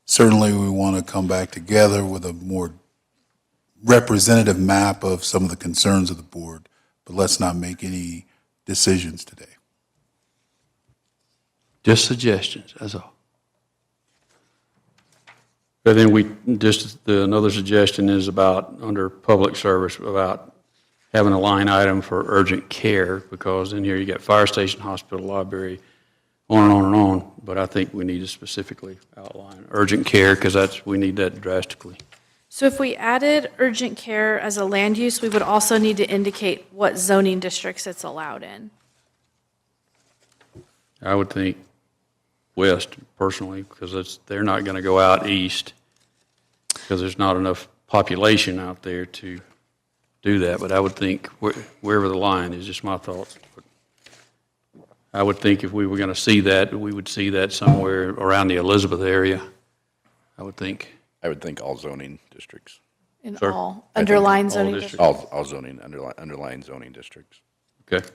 Certainly, we want to come back together with a more representative map of some of the concerns of the board, but let's not make any decisions today. Just suggestions, that's all. And then another suggestion is about, under public service, about having a line item for urgent care, because in here you got fire station, hospital, library, on and on and on. But I think we need to specifically outline urgent care, because we need that drastically. So if we added urgent care as a land use, we would also need to indicate what zoning districts it's allowed in. I would think west, personally, because they're not going to go out east, because there's not enough population out there to do that. But I would think wherever the line is, just my thoughts. I would think if we were going to see that, we would see that somewhere around the Elizabeth area, I would think. I would think all zoning districts, In Sir? all underlying all zoning districts. districts. all zoning, underlying zoning districts. Okay.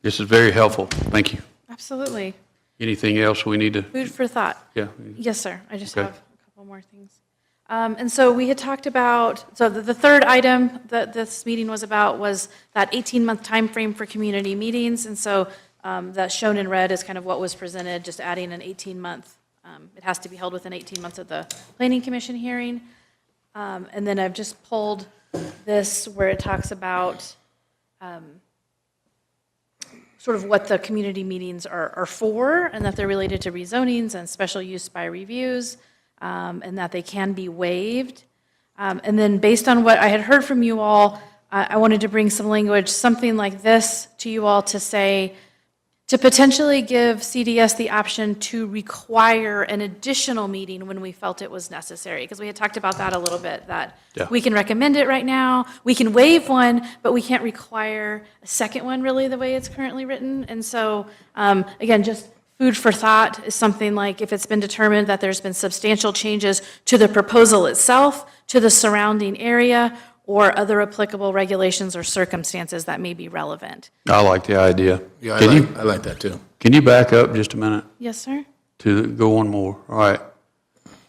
This is very helpful. Thank you. Absolutely. Anything else we need to, Food for thought. yeah? Yes, sir. I just Okay. have a couple more things. And so we had talked about, so the third item that this meeting was about was that 18-month timeframe for community meetings. And so that's shown in red is kind of what was presented, just adding an 18-month. It has to be held within 18 months of the planning commission hearing. And then I've just pulled this where it talks about sort of what the community meetings are for, and that they're related to rezonings and special use by reviews, and that they can be waived. And then based on what I had heard from you all, I wanted to bring some language, something like this to you all to say, to potentially give CDS the option to require an additional meeting when we felt it was necessary. Because we had talked about that a little bit, that Yeah. we can recommend it right now, we can waive one, but we can't require a second one really the way it's currently written. And so, again, just food for thought is something like if it's been determined that there's been substantial changes to the proposal itself, to the surrounding area, or other applicable regulations or circumstances that may be relevant. I like the idea. Yeah, I like that too. Can you back up just a minute Yes, sir? to go one more? All right.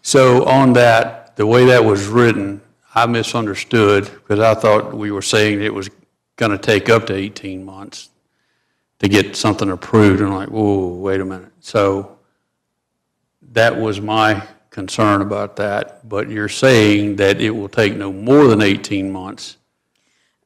So on that, the way that was written, I misunderstood, because I thought we were saying it was going to take up to 18 months to get something approved. And I'm like, whoa, wait a minute. So that was my concern about that, but you're saying that it will take no more than 18 months.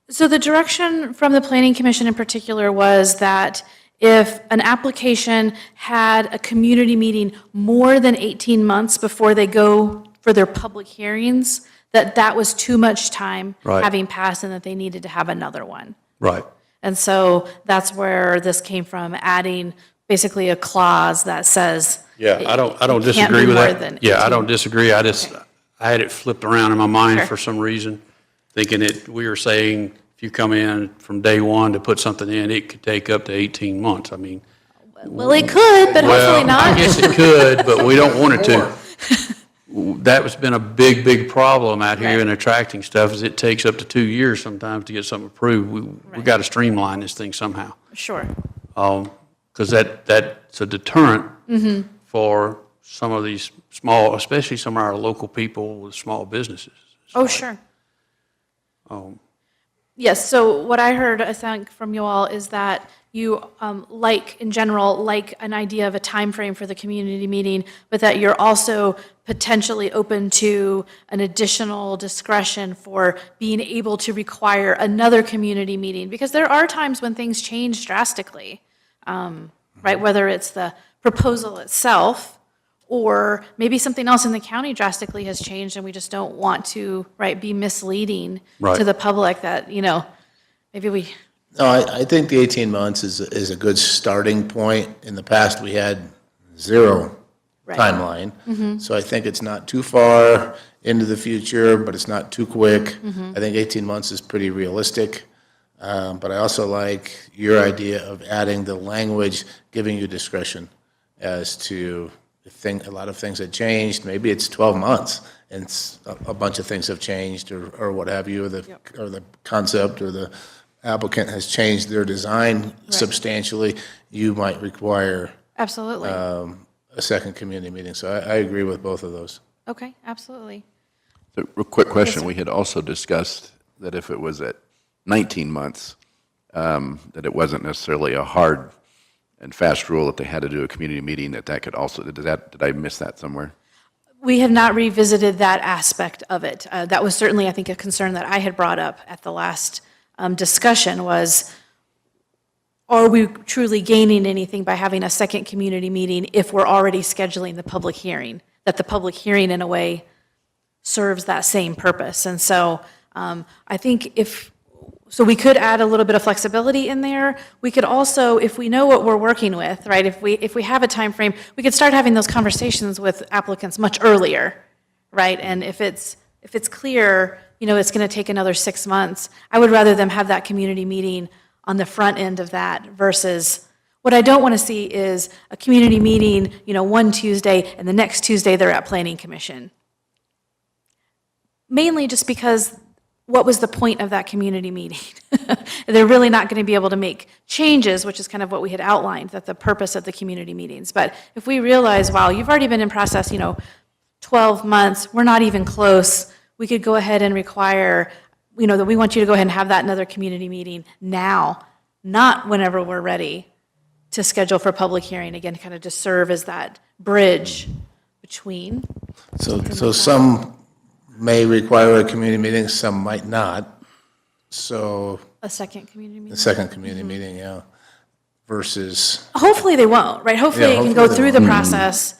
So the direction from the Planning Commission in particular was that if an application had a community meeting more than 18 months before they go for their public hearings, that was too much time Right. having passed and that they needed to have another one. Right. And so that's where this came from, adding basically a clause that says. Yeah, I don't it can't disagree be with more that. than Yeah, I 18. don't disagree. I had it flipped around in my mind Sure. for some reason, thinking that we were saying if you come in from day one to put something in, it could take up to 18 months. I mean, Well, it could, but hopefully well, not. I guess it could, but we don't want it to. That's been a big, big problem out here Right. in attracting stuff, is it takes up to 2 years sometimes to get something approved. We Right. got to streamline this thing somehow. Sure. Because that's a deterrent Mm-hmm. for some of these small, especially some of our local people with small businesses. It's Oh, like, sure. um, Yes, so what I heard, I think, from you all is that you in general, like an idea of a time frame for the community meeting, but that you're also potentially open to an additional discretion for being able to require another community meeting, because there are times when things change drastically, right? Whether it's the proposal itself, or maybe something else in the county drastically has changed, and we just don't want to, right, be misleading Right. to the public that, maybe we, No, I think the 18 months is a good starting point. In the past, we had zero Right. timeline. So I think it's not too far into the future, but it's not too quick. I think 18 months is pretty realistic. But I also like your idea of adding the language, giving you discretion as to a lot of things have changed. Maybe it's 12 months and a bunch of things have changed or what have you, or the concept or the applicant has changed their design substantially. You might require absolutely. a second community meeting. So I agree with both of those. Okay, absolutely. So, real quick question, sir. we had also discussed that if it was at 19 months, that it wasn't necessarily a hard and fast rule that they had to do a community meeting, that could also, did I miss that somewhere? We have not revisited that aspect of it. That was certainly, I think, a concern that I had brought up at the last discussion was, are we truly gaining anything by having a second community meeting if we're already scheduling the public hearing? That the public hearing, in a way, serves that same purpose. And so I think so we could add a little bit of flexibility in there. We could also, if we know what we're working with, right, if we have a time frame, we could start having those conversations with applicants much earlier, right? And if it's clear, it's going to take another 6 months, I would rather them have that community meeting on the front end of that versus, what I don't want to see is a community meeting, one Tuesday, and the next Tuesday they're at Planning Commission. Mainly just because what was the point of that community meeting? They're really not going to be able to make changes, which is kind of what we had outlined, that the purpose of the community meetings. But if we realize, wow, you've already been in process, 12 months, we're not even close, we could go ahead and require, that we want you to go ahead and have that another community meeting now, not whenever we're ready to schedule for public hearing, again, kind of to serve as that bridge between. So some may require a community meeting, some might not. So A second community meeting? the second community meeting, yeah, versus, Hopefully they won't, right? Hopefully Yeah, it can go hopefully they through the won't. process,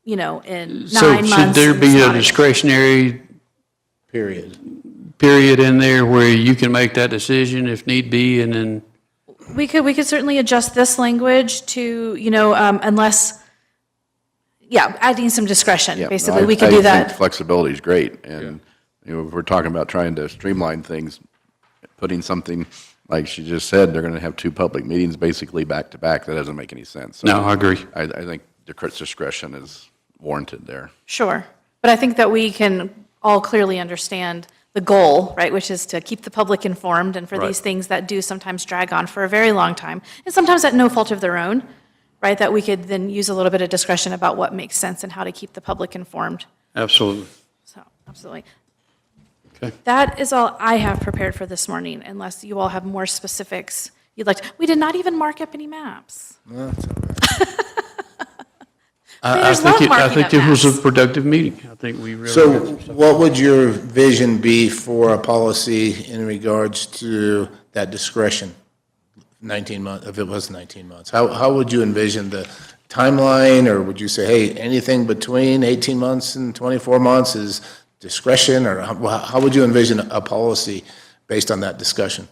in 9 So months. should there and be it's a not discretionary period. period in there where you can make that decision if need be, and then, We could certainly adjust this language to, unless, adding some discretion, Yeah, no, basically. We could do I think that. flexibility is great, and, if we're talking about trying to streamline things, putting something, like she just said, they're gonna have 2 public meetings basically back to back, that doesn't make any sense. So no, I agree. I think discretion is warranted there. Sure. But I think that we can all clearly understand the goal, right, which is to keep the public informed, and for Right. these things that do sometimes drag on for a very long time, and sometimes at no fault of their own, right, that we could then use a little bit of discretion about what makes sense and how to keep the public informed. Absolutely. So, absolutely. Okay. That is all I have prepared for this morning, unless you all have more specifics you'd like to. We did not even mark up any maps. I There's think love I marking think up it was a maps. productive meeting. I think we really. So got some stuff. what would your vision be for a policy in regards to that discretion? 19 months, if it was 19 months, how would you envision the timeline, or would you say, hey, anything between 18 months and 24 months is discretion, or how would you envision a policy based on that discussion?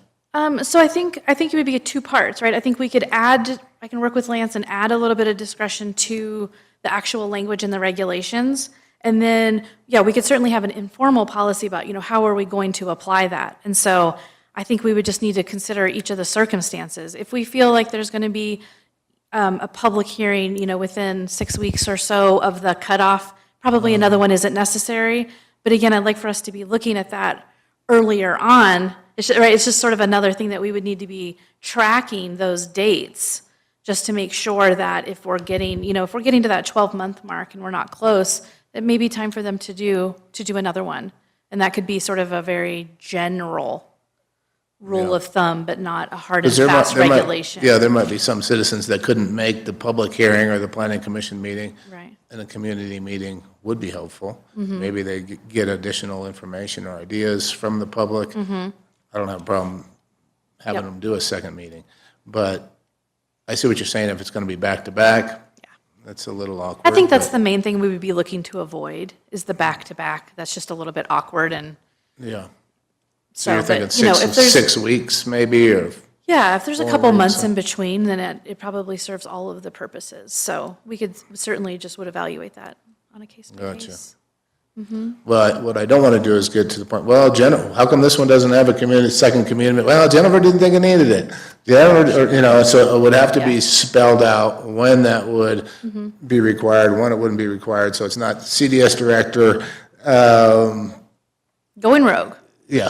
So I think it would be 2 parts, right? I think we could I can work with Lance and add a little bit of discretion to the actual language in the regulations. And then, we could certainly have an informal policy about, how are we going to apply that? And so I think we would just need to consider each of the circumstances. If we feel like there's going to be a public hearing, within 6 weeks or so of the cutoff, probably another one isn't necessary. But again, I'd like for us to be looking at that earlier on. It's just sort of another thing that we would need to be tracking those dates, just to make sure that if we're getting to that 12-month mark and we're not close, it may be time for them to do another one. And that could be sort of a very general rule of thumb, but not a hard and 'Cause fast regulation. There might be some citizens that couldn't make the public hearing or the planning commission meeting. Right. And a community meeting would be helpful. Maybe they get additional information or ideas from the public. I don't have a problem having Yep. them do a second meeting. But I see what you're saying, if it's going to be back-to-back, that's a little awkward. I think that's but- the main thing we would be looking to avoid, is the back-to-back. That's just a little bit awkward, and Yeah. So so, you're thinking but, if there's, 6 weeks maybe, or, if there's a 4 couple weeks, months so- in between, then it probably serves all of the purposes. So we could certainly just would evaluate that on a case by Gotcha. case. well, what I don't want to do is get to the point, well, Jennifer, how come this one doesn't have a second community? Well, Jennifer didn't think it needed it. So it would have to be Yeah. spelled out when that would be required, when it wouldn't be required. So it's not CDS director, Going rogue. yeah.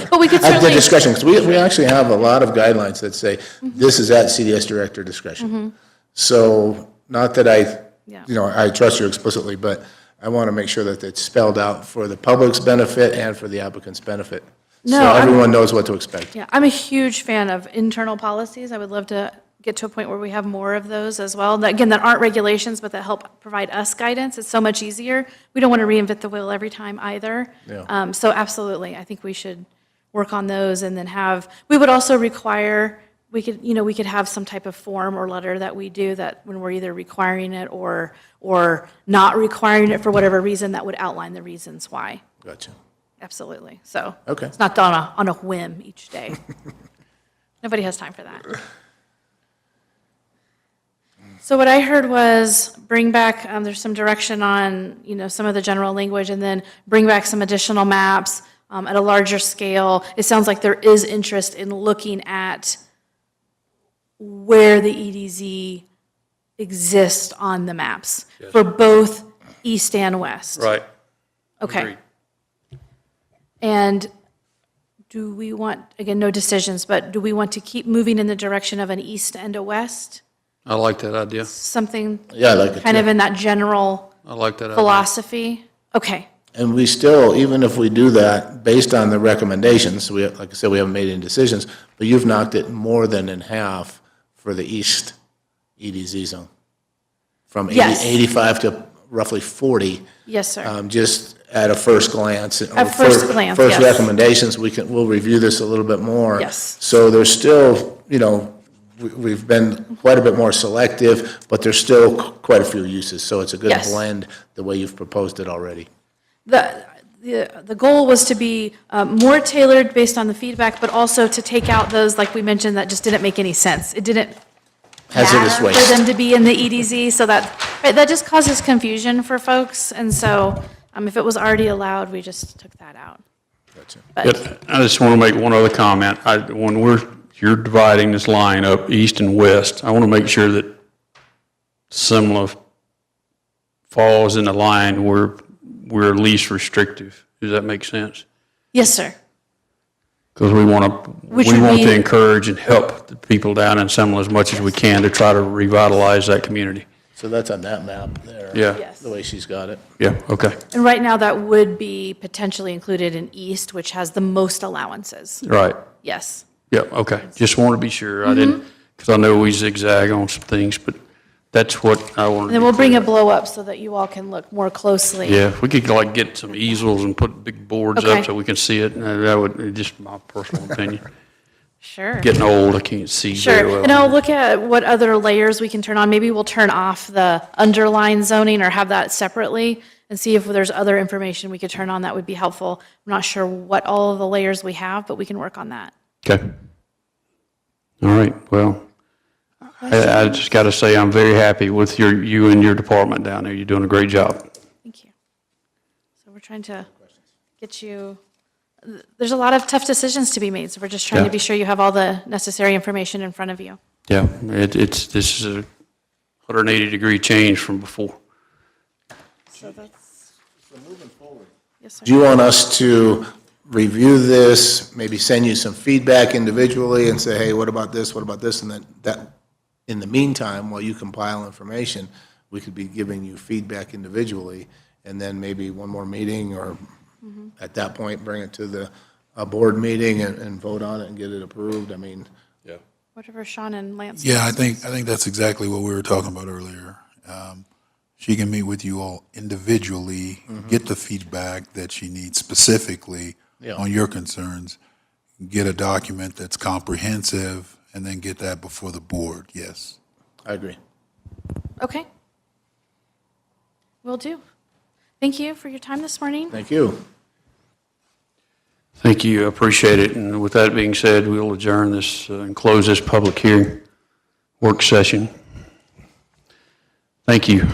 But we could At the certainly, discretion, because we actually have a lot of guidelines that say, this is at CDS director discretion. So, not that Yeah. I trust you explicitly, but I want to make sure that it's spelled out for the public's benefit and for the applicant's benefit. So No, I'm- everyone knows what to expect. I'm a huge fan of internal policies. I would love to get to a point where we have more of those as well. Again, that aren't regulations, but that help provide us guidance. It's so much easier. We don't want to reinvent the wheel every time either. Yeah. So absolutely, I think we should work on those and then we would also require, we could have some type of form or letter that we do that when we're either requiring it or not requiring it for whatever reason, that would outline the reasons why. Gotcha. Absolutely. So Okay. it's not done on a whim each day. Nobody has time for that. So what I heard was bring back, there's some direction on, some of the general language, and then bring back some additional maps at a larger scale. It sounds like there is interest in looking at where the EDZ exists on the maps for both east and west. Right. Okay. Agreed. And do we want, again, no decisions, but do we want to keep moving in the direction of an east and a west? I like that idea. Something Yeah, I like it kind too. of in that general I like that idea. philosophy? Okay, And we still, even if we do that, based on the recommendations, like I said, we haven't made any decisions, but you've knocked it more than in half for the east EDZ zone. From Yes. 85 to roughly 40, yes, sir. just at a first glance. or At first glance, First yes. recommendations, we'll review this a little bit more. Yes. So there's still, we've been quite a bit more selective, but there's still quite a few uses. So it's a good Yes. blend, the way you've proposed it already. The goal was to be more tailored based on the feedback, but also to take out those, like we mentioned, that just didn't make any sense. It didn't Hazardous matter waste. for them to be in the EDZ, so that just causes confusion for folks. And so if it was already allowed, we just took that out. Gotcha. But But I just want to make one other comment. When you're dividing this line up east and west, I want to make sure that Semla falls in the line where we're least restrictive. Does that make sense? yes, sir. Because we want Which would to be- encourage and help the people down in Semla as much as we can to try to revitalize that community. So that's on that map there. Yeah. Yes. The way she's got it. Yeah, okay, And right now, that would be potentially included in east, which has the most allowances. right. Yes. Yeah, okay. Just want to be sure. I Mm-hmm. didn't, because I know we zigzag on some things, but that's what I wanted And to then be we'll bring clear. a blow up so that you all can look more closely. Yeah, if we could get some easels and put big boards Okay. up so we can see it, that would, just my personal opinion. Sure. Getting old, I can't see very Sure. well. And I'll look at what other layers we can turn on. Maybe we'll turn off the underline zoning or have that separately and see if there's other information we could turn on that would be helpful. I'm not sure what all of the layers we have, but we can work on that. Okay. All right, well, I just got to say, I'm very happy with you and your department down there. You're doing a great job. Thank you. So we're trying to get you, there's a lot of tough decisions to be made, so we're just trying to Yeah. be sure you have all the necessary information in front of you. Yeah, this is a 180-degree change from before. So that's. Yes, sir. Do you want us to review this, maybe send you some feedback individually and say, hey, what about this, and then that, in the meantime, while you compile information, we could be giving you feedback individually, and then maybe one more meeting, or at that point, bring it to the board meeting and vote on it and get it approved? I mean, Whatever Sean and Lance. Yeah, I think that's exactly what we were talking about earlier. She can meet with you all individually, get the feedback that she needs specifically Yeah. on your concerns, get a document that's comprehensive, and then get that before the board, yes. I agree. Okay. Will do. Thank you for your time this morning. Thank you. Thank you, I appreciate it. And with that being said, we'll adjourn this and close this public hearing work session. Thank you.